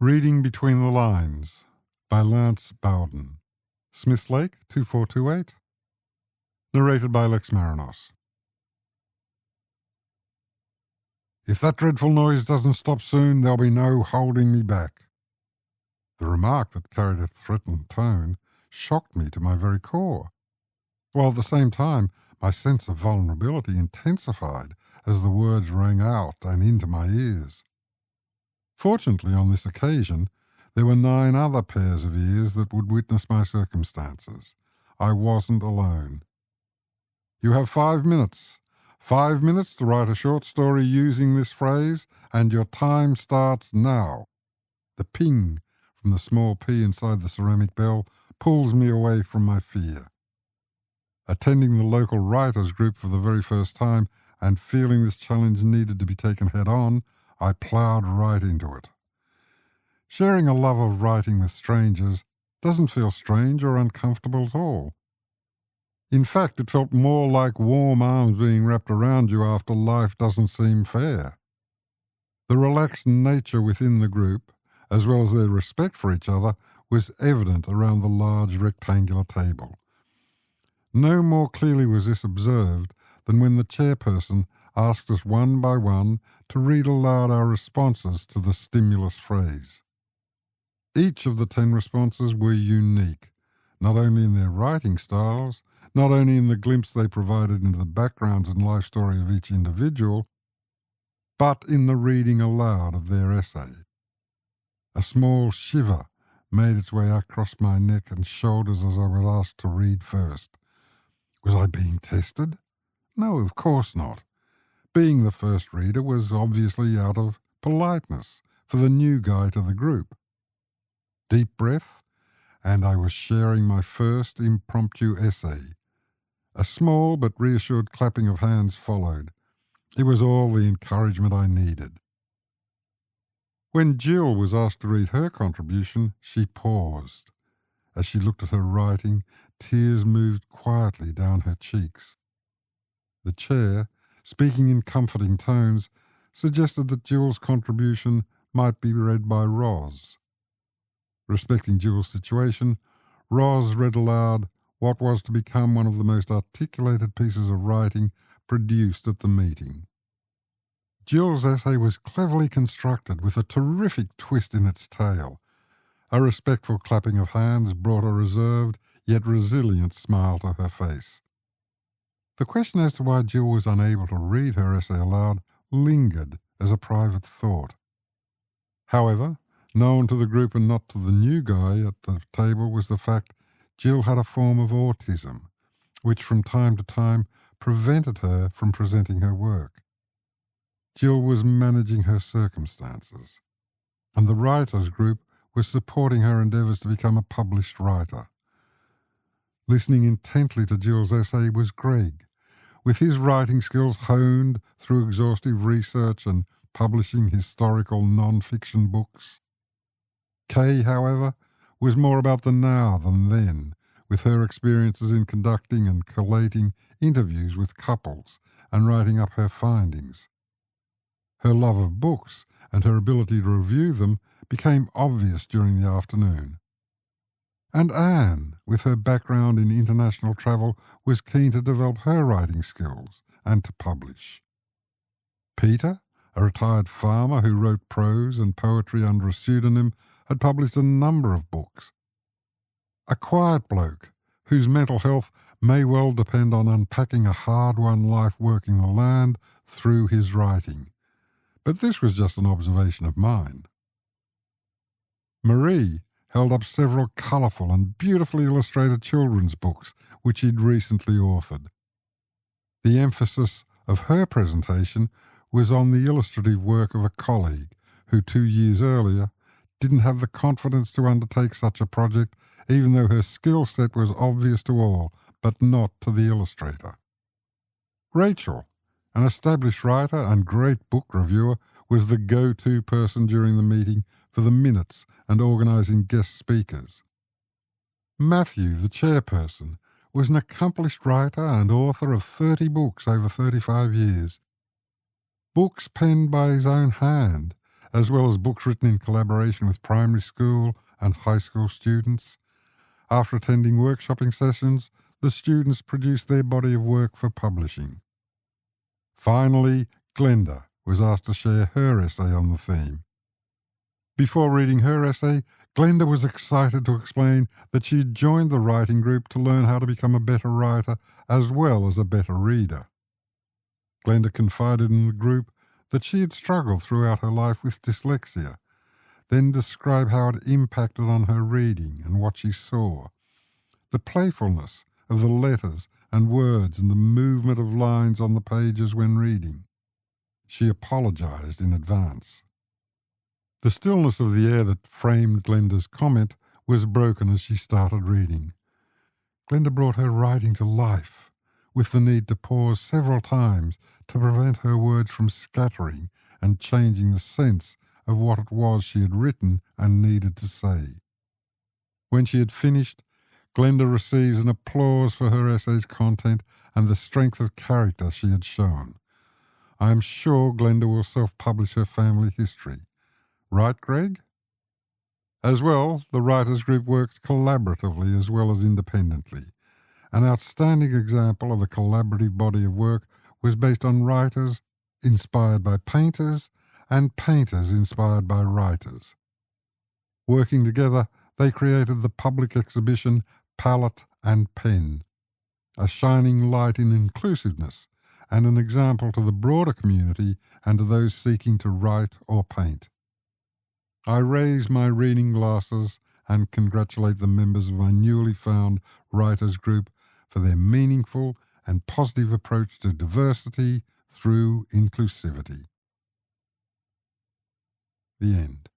Reading Between the Lines by Bowden. Smith Lake, 2428. Narrated by Lex Marinos. If that dreadful noise doesn't stop soon, there'll be no holding me back. The remark that carried a threatened tone shocked me to my very core, while at the same time my sense of vulnerability intensified as the words rang out and into my ears. Fortunately, on this occasion, there were 9 other pairs of ears that would witness my circumstances. I wasn't alone. You have 5 minutes. 5 minutes to write a short story using this phrase, and your time starts now. The ping from the small P inside the ceramic bell pulls me away from my fear. Attending the local writers' group for the very first time and feeling this challenge needed to be taken head on, I ploughed right into it. Sharing a love of writing with strangers doesn't feel strange or uncomfortable at all. In fact, it felt more like warm arms being wrapped around you after life doesn't seem fair. The relaxed nature within the group, as well as their respect for each other, was evident around the large rectangular table. No more clearly was this observed than when the chairperson asked us one by one to read aloud our responses to the stimulus phrase. Each of the 10 responses were unique, not only in their writing styles, not only in the glimpse they provided into the backgrounds and life story of each individual, but in the reading aloud of their essay. A small shiver made its way across my neck and shoulders as I was asked to read first. Was I being tested? No, of course not. Being the first reader was obviously out of politeness for the new guy to the group. Deep breath, and I was sharing my first impromptu essay. A small but reassured clapping of hands followed. It was all the encouragement I needed. When Jill was asked to read her contribution, she paused. As she looked at her writing, tears moved quietly down her cheeks. The chair, speaking in comforting tones, suggested that Jill's contribution might be read by Roz. Respecting Jill's situation, Roz read aloud what was to become one of the most articulated pieces of writing produced at the meeting. Jill's essay was cleverly constructed with a terrific twist in its tale. A respectful clapping of hands brought a reserved yet resilient smile to her face. The question as to why Jill was unable to read her essay aloud lingered as a private thought. However, known to the group and not to the new guy at the table was the fact Jill had a form of autism, which from time to time prevented her from presenting her work. Jill was managing her circumstances, and the writers' group was supporting her endeavours to become a published writer. Listening intently to Jill's essay was Greg, with his writing skills honed through exhaustive research and publishing historical non-fiction books. Kay, however, was more about the now than then, with her experiences in conducting and collating interviews with couples and writing up her findings. Her love of books and her ability to review them became obvious during the afternoon. And Anne, with her background in international travel, was keen to develop her writing skills and to publish. Peter, a retired farmer who wrote prose and poetry under a pseudonym, had published a number of books. A quiet bloke, whose mental health may well depend on unpacking a hard-won life working the land through his writing. But this was just an observation of mine. Marie held up several colourful and beautifully illustrated children's books which he'd recently authored. The emphasis of her presentation was on the illustrative work of a colleague who 2 years earlier didn't have the confidence to undertake such a project, even though her skill set was obvious to all, but not to the illustrator. Rachel, an established writer and great book reviewer, was the go-to person during the meeting for the minutes and organising guest speakers. Matthew, the chairperson, was an accomplished writer and author of 30 books over 35 years. Books penned by his own hand, as well as books written in collaboration with primary school and high school students. After attending workshopping sessions, the students produced their body of work for publishing. Finally, Glenda was asked to share her essay on the theme. Before reading her essay, Glenda was excited to explain that she had joined the writing group to learn how to become a better writer as well as a better reader. Glenda confided in the group that she had struggled throughout her life with dyslexia, then described how it impacted on her reading and what she saw. The playfulness of the letters and words and the movement of lines on the pages when reading. She apologized in advance. The stillness of the air that framed Glenda's comment was broken as she started reading. Glenda brought her writing to life, with the need to pause several times to prevent her words from scattering and changing the sense of what it was she had written and needed to say. When she had finished, Glenda receives an applause for her essay's content and the strength of character she had shown. I am sure Glenda will self-publish her family history. Right, Greg? As well, the writers group works collaboratively as well as independently. An outstanding example of a collaborative body of work was based on writers inspired by painters and painters inspired by writers. Working together, they created the public exhibition Palette and Pen, a shining light in inclusiveness and an example to the broader community and to those seeking to write or paint. I raise my reading glasses and congratulate the members of my newly found writers group for their meaningful and positive approach to diversity through inclusivity. The end.